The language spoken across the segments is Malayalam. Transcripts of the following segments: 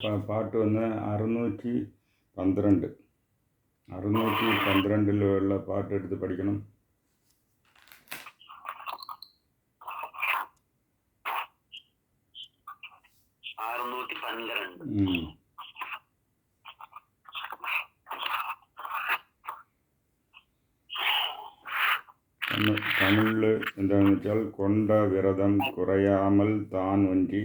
പാട്ട് വന്ന് 612. 612 പാട്ട് എടുത്ത് പഠിക്കണം. തമിഴില് എന്താണെന്ന് വെച്ചാൽ, കൊണ്ട വിരതം കുറയാമൽ താൻ ഒഞ്ചി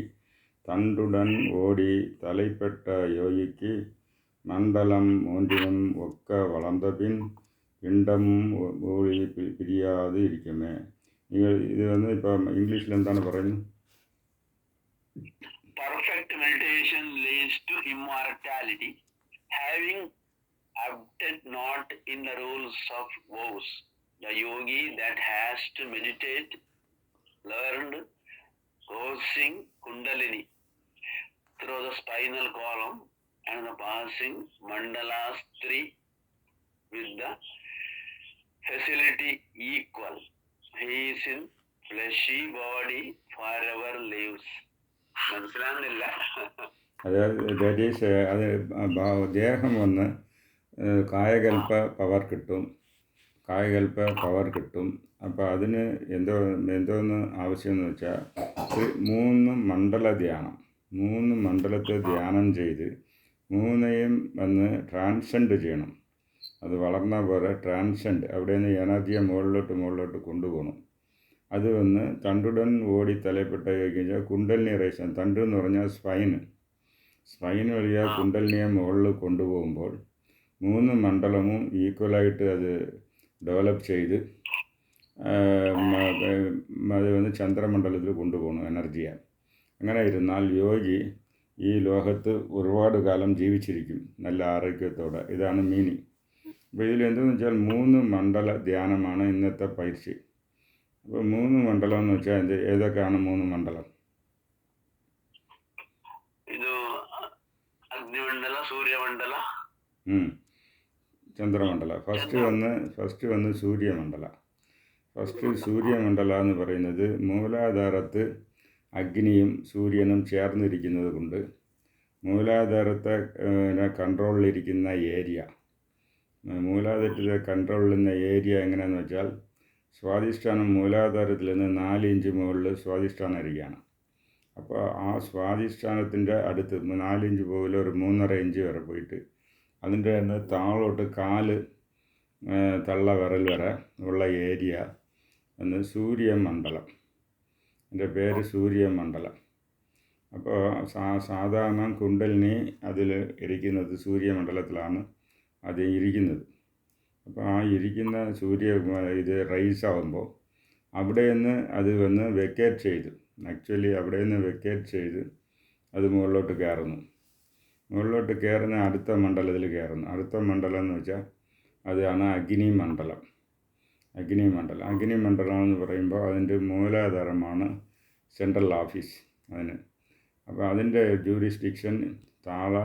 തണ്ടുടൻ ഓടി தலைப்பட்ட யோகிக்கு மண்டலம் மூன்றினும் ஒக்க വളർന്ന പിൻ പിണ്ടമും ഓടി പിരിയാതെ ഇരിക്കുമേ. ഇത് വന്ന് ഇപ്പം ഇംഗ്ലീഷിൽ എന്താണ് പറയുന്നത്? Perfect meditation leads to immortality, having abided not in the rules of vows. The yogi that has to meditate learned causing kundalini through the spinal column and the passing mandalas 3 with the facility equal. He is in fleshy body forever lives. മനസ്സിലാകുന്നില്ല. അത് ദേഹം വന്ന് കായകൽപ്പ പവർ കിട്ടും. അപ്പോൾ അതിന് എന്തോന്ന് ആവശ്യമെന്ന് വെച്ചാൽ, 3 മണ്ഡലത്തെ ധ്യാനം ചെയ്ത് 3നെയും വന്ന് ട്രാൻസെൻഡ് ചെയ്യണം. അത് വളർന്ന പോലെ ട്രാൻസെൻഡ്, അവിടെ നിന്ന് എനർജിയെ മുകളിലോട്ട് കൊണ്ടുപോകണം. അത് വന്ന് തണ്ടുടൻ ഓടി തലപ്പെട്ട കഴിഞ്ഞാൽ കുണ്ടലിനി റൈസ്. തണ്ട് എന്ന് പറഞ്ഞാൽ സ്പൈന് വഴിയാ കുണ്ടലിനിയെ മുകളിൽ കൊണ്ടുപോകുമ്പോൾ 3 മണ്ഡലവും ഈക്വലായിട്ട് അത് ഡെവലപ്പ് ചെയ്ത് അത് വന്ന് ചന്ദ്രമണ്ഡലത്തിൽ കൊണ്ടുപോകണം എനർജിയെ. അങ്ങനെ ഇരുന്നാൽ യോഗി ഈ ലോകത്ത് ഒരുപാട് കാലം ജീവിച്ചിരിക്കും നല്ല ആരോഗ്യത്തോടെ. ഇതാണ് മീനിങ്. അപ്പോൾ ഇതിൽ എന്തെന്ന് വെച്ചാൽ 3 മണ്ഡല ധ്യാനമാണ് ഇന്നത്തെ പൈസ. അപ്പോൾ 3 മണ്ഡലം എന്ന് വെച്ചാൽ ഏതൊക്കെയാണ് 3 മണ്ഡലം? ഇത് അഗ്നിമണ്ഡല, സൂര്യമണ്ഡല, ചന്ദ്രമണ്ഡല. ഫസ്റ്റ് വന്ന് സൂര്യമണ്ഡല. സൂര്യമണ്ഡല എന്ന് പറയുന്നത് മൂലാധാരത്ത് അഗ്നിയും സൂര്യനും ചേർന്നിരിക്കുന്നത് കൊണ്ട് മൂലാധാരത്തെ കൺട്രോളിലിരിക്കുന്ന ഏരിയ, മൂലാധാരത്തിലെ കൺട്രോളിലുന്ന ഏരിയ എങ്ങനെയാണെന്ന് വെച്ചാൽ, സ്വാധിഷ്ഠാനം മൂലാധാരത്തിൽ നിന്ന് 4 ഇഞ്ച് മുകളിൽ സ്വാധിഷ്ഠാനം ഇരിക്കുകയാണ്. അപ്പോൾ ആ സ്വാധിഷ്ഠാനത്തിൻ്റെ അടുത്ത് 4 ഇഞ്ച് പോകില്ല, ഒരു 3.5 ഇഞ്ച് വരെ പോയിട്ട് അതിൻ്റെ തന്നെ താഴോട്ട് കാല് തള്ള വിരൽ വരെ ഉള്ള ഏരിയ എന്ന് സൂര്യമണ്ഡലം. എൻ്റെ പേര് സൂര്യമണ്ഡലം. അപ്പോൾ സാധാരണ കുണ്ടലിനി അതിൽ ഇരിക്കുന്നത് സൂര്യമണ്ഡലത്തിലാണ് അത് ഇരിക്കുന്നത്. അപ്പോൾ ആ ഇരിക്കുന്ന ഇത് റൈസ് ആകുമ്പോൾ അവിടെ നിന്ന് അത് വന്ന് വെക്കേറ്റ് ചെയ്ത്, അവിടെ നിന്ന് വെക്കേറ്റ് ചെയ്ത് അത് മുകളിലോട്ട് കയറുന്ന അടുത്ത മണ്ഡലത്തിൽ കയറുന്നു. അടുത്ത മണ്ഡലം എന്ന് വെച്ചാൽ അതാണ് അഗ്നിമണ്ഡലം എന്ന് പറയുമ്പോൾ അതിൻ്റെ മൂലാധാരമാണ് സെൻട്രൽ ഓഫീസ് അതിന്. അപ്പോൾ അതിൻ്റെ ജൂറിസ്ഡിക്ഷൻ താഴെ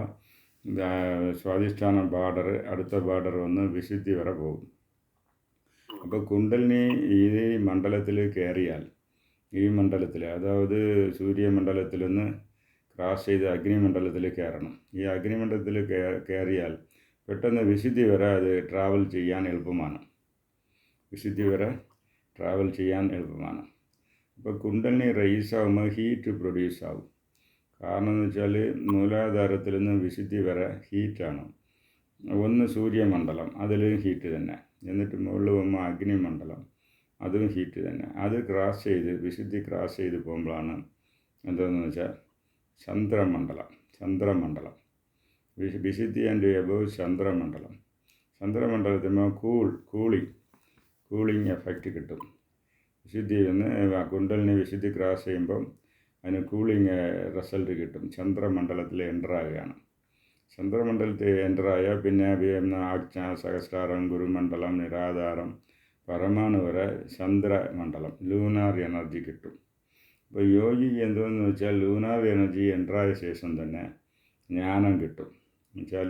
സ്വാധിഷ്ഠാന ബാർഡർ, അടുത്ത ബാർഡർ വന്ന് വിശുദ്ധി വരെ പോകും. അപ്പോൾ കുണ്ടലിനി ഈ മണ്ഡലത്തിൽ കയറിയാൽ, ഈ മണ്ഡലത്തിൽ അതായത് സൂര്യമണ്ഡലത്തിൽ നിന്ന് ക്രാസ് ചെയ്ത് അഗ്നിമണ്ഡലത്തിൽ കയറണം. ഈ അഗ്നിമണ്ഡലത്തിൽ കയറിയാൽ പെട്ടെന്ന് വിശുദ്ധി വരെ അത് ട്രാവൽ ചെയ്യാൻ എളുപ്പമാണ്. അപ്പോൾ കുണ്ടലിനി റൈസ് ആകുമ്പോൾ ഹീറ്റ് പ്രൊഡ്യൂസ് ആകും. കാരണം എന്ന് വെച്ചാൽ മൂലാധാരത്തിൽ നിന്ന് വിശുദ്ധി വരെ ഹീറ്റാണ്. ഒന്ന് സൂര്യമണ്ഡലം, അതിലും ഹീറ്റ് തന്നെ. എന്നിട്ട് മുകളിൽ പോകുമ്പോൾ അഗ്നിമണ്ഡലം, അതും ഹീറ്റ് തന്നെ. അത് വിശുദ്ധി ക്രാസ് ചെയ്ത് പോകുമ്പോഴാണ് എന്താണെന്ന് വെച്ചാൽ ചന്ദ്രമണ്ഡലം. വിശുദ്ധി ആൻഡ് എബവ് ചന്ദ്രമണ്ഡലത്തിൽ കൂളിംഗ് എഫക്റ്റ് കിട്ടും. വിശുദ്ധി ഒന്ന് കുണ്ടലിനി വിശുദ്ധി ക്രാസ് ചെയ്യുമ്പം അതിന് കൂളിംഗ് റിസൾട്ട് കിട്ടും. ചന്ദ്രമണ്ഡലത്തിൽ എൻ്ററാകുകയാണ്. ചന്ദ്രമണ്ഡലത്തിൽ എൻ്ററായാൽ പിന്നെ ആജ്ഞ, സഹസ്രാരം, ഗുരുമണ്ഡലം, നിരാധാരം, പരമാണു വരെ ചന്ദ്രമണ്ഡലം, ലൂണാർ എനർജി കിട്ടും. അപ്പോൾ യോഗി എന്തെന്ന് വെച്ചാൽ ലൂണാർ എനർജി എൻ്ററായ ശേഷം തന്നെ ജ്ഞാനം കിട്ടും. എന്നുവെച്ചാൽ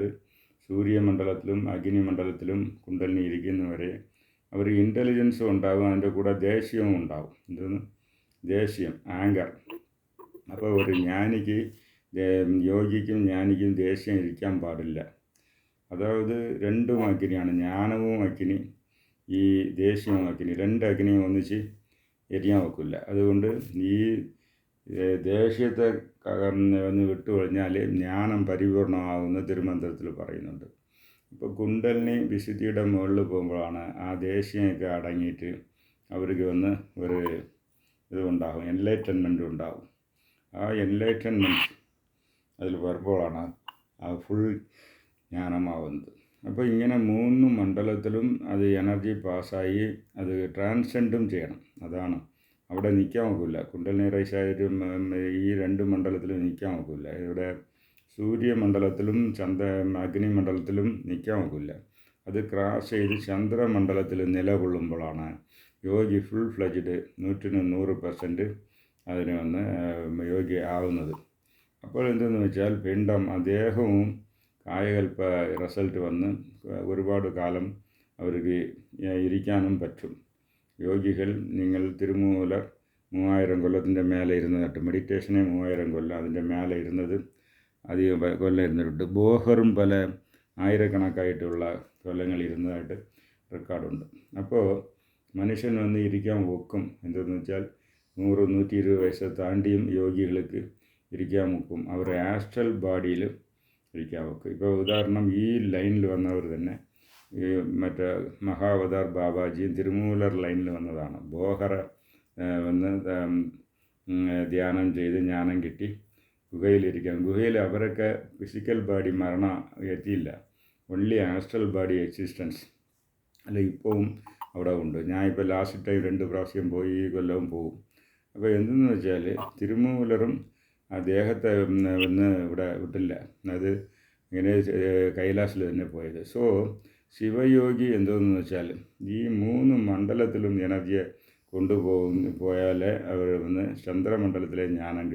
സൂര്യമണ്ഡലത്തിലും അഗ്നിമണ്ഡലത്തിലും കുണ്ടലിനി ഇരിക്കുന്നവരെ അവർ ഇൻ്റലിജൻസും ഉണ്ടാകും, അതിൻ്റെ കൂടെ ദേഷ്യവും ഉണ്ടാകും. ദേഷ്യം, ആങ്കർ. അപ്പോൾ ഒരു ജ്ഞാനിക്ക് യോഗിക്കും ജ്ഞാനിക്കും ദേഷ്യം ഇരിക്കാൻ പാടില്ല. അതായത് രണ്ടും അഗ്നിയാണ്, ജ്ഞാനവും അഗ്നി, ഈ ദേഷ്യവും അഗ്നി, രണ്ട് അഗ്നിയും ഒന്നിച്ച് എരിയാൻ വെക്കില്ല. അതുകൊണ്ട് ഈ ദേഷ്യത്തെ ഒന്ന് വിട്ടു കഴിഞ്ഞാൽ ജ്ഞാനം പരിപൂർണമാകുന്ന തിരുമന്ത്രത്തിൽ പറയുന്നുണ്ട്. ഇപ്പോൾ കുണ്ടലിനി വിശുദ്ധിയുടെ മുകളിൽ പോകുമ്പോഴാണ് ആ ദേഷ്യമൊക്കെ അടങ്ങിയിട്ട് അവർക്ക് വന്ന് ഒരു ഇതുണ്ടാകും, എൻലൈറ്റൻമെൻറ്റ് ഉണ്ടാകും. ആ എൻലൈറ്റൻമെൻറ്റ് അതിൽ വരുമ്പോഴാണ് ആ ഫുൾ ജ്ഞാനമാവുന്നത്. അപ്പോൾ ഇങ്ങനെ 3 മണ്ഡലത്തിലും അത് എനർജി പാസ്സായി അത് ട്രാൻസെൻഡും ചെയ്യണം. അതാണ് അവിടെ നിൽക്കാൻ നോക്കില്ല. കുണ്ടലിനി റൈസായിട്ടും ഈ 2 മണ്ഡലത്തിലും നിൽക്കാൻ നോക്കില്ല. ഇവിടെ സൂര്യമണ്ഡലത്തിലും അഗ്നിമണ്ഡലത്തിലും നിൽക്കാൻ നോക്കില്ല. അത് ക്രാസ് ചെയ്ത് ചന്ദ്രമണ്ഡലത്തിൽ നിലകൊള്ളുമ്പോഴാണ് യോഗി ഫുൾ ഫ്ലെജ്ഡ് 100% അതിന് വന്ന് യോഗി ആവുന്നത്. അപ്പോൾ എന്തെന്ന് വെച്ചാൽ പിണ്ഡം ദേഹവും കായകൽപ്പ റിസൾട്ട് വന്ന് ഒരുപാട് കാലം അവർക്ക് ഇരിക്കാനും പറ്റും. യോഗികൾ നിങ്ങൾ തിരുമൂലർ 3000 കൊല്ലത്തിൻ്റെ മേലെ ഇരുന്നതായിട്ട്, മെഡിറ്റേഷനെ 3000 കൊല്ലം അതിൻ്റെ മേലെ ഇരുന്നത് അധികം കൊല്ലം ഇരുന്നിട്ടുണ്ട്. ബോഹറും പല ആയിരക്കണക്കായിട്ടുള്ള കൊല്ലങ്ങൾ ഇരുന്നതായിട്ട് റെക്കോർഡുണ്ട്. അപ്പോൾ മനുഷ്യൻ വന്ന് ഇരിക്കാൻ വെക്കും. എന്തെന്ന് വെച്ചാൽ 100-120 വയസ്സ് താണ്ടിയും യോഗികൾക്ക് ഇരിക്കാൻ വെക്കും. അവർ ആസ്ട്രൽ ബാഡിയിൽ ഇരിക്കാൻ വെക്കും. ഇപ്പോൾ ഉദാഹരണം ഈ ലൈനിൽ വന്നവർ തന്നെ ഈ മറ്റേ മഹാവതാർ ബാബാജിയും തിരുമൂലർ ലൈനിൽ വന്നതാണ്. ബോഹറ വന്ന് ധ്യാനം ചെയ്ത് ജ്ഞാനം കിട്ടി ഗുഹയിലിരിക്കാൻ. ഗുഹയിൽ അവരൊക്കെ ഫിസിക്കൽ ബാഡി മരണം എത്തിയില്ല, ഒൺലി ആസ്ട്രൽ ബാഡി എക്സിസ്റ്റൻസ് അല്ല ഇപ്പോഴും അവിടെ ഉണ്ട്. ഞാൻ ഇപ്പോൾ ലാസ്റ്റ് ടൈം 2 പ്രാവശ്യം പോയി, ഈ കൊല്ലവും പോകും. അപ്പോൾ എന്തെന്ന് വെച്ചാൽ തിരുമൂലറും അദ്ദേഹത്തെ ഒന്ന് ഇവിടെ വിട്ടില്ല, അത് ഇങ്ങനെ കൈലാസിൽ തന്നെ പോയത്. സോ ശിവയോഗി എന്തോന്ന് വെച്ചാൽ ഈ 3 മണ്ഡലത്തിലും എനർജിയെ പോയാലേ അവർ വന്ന് ചന്ദ്രമണ്ഡലത്തിലെ ജ്ഞാനം കിട്ടും.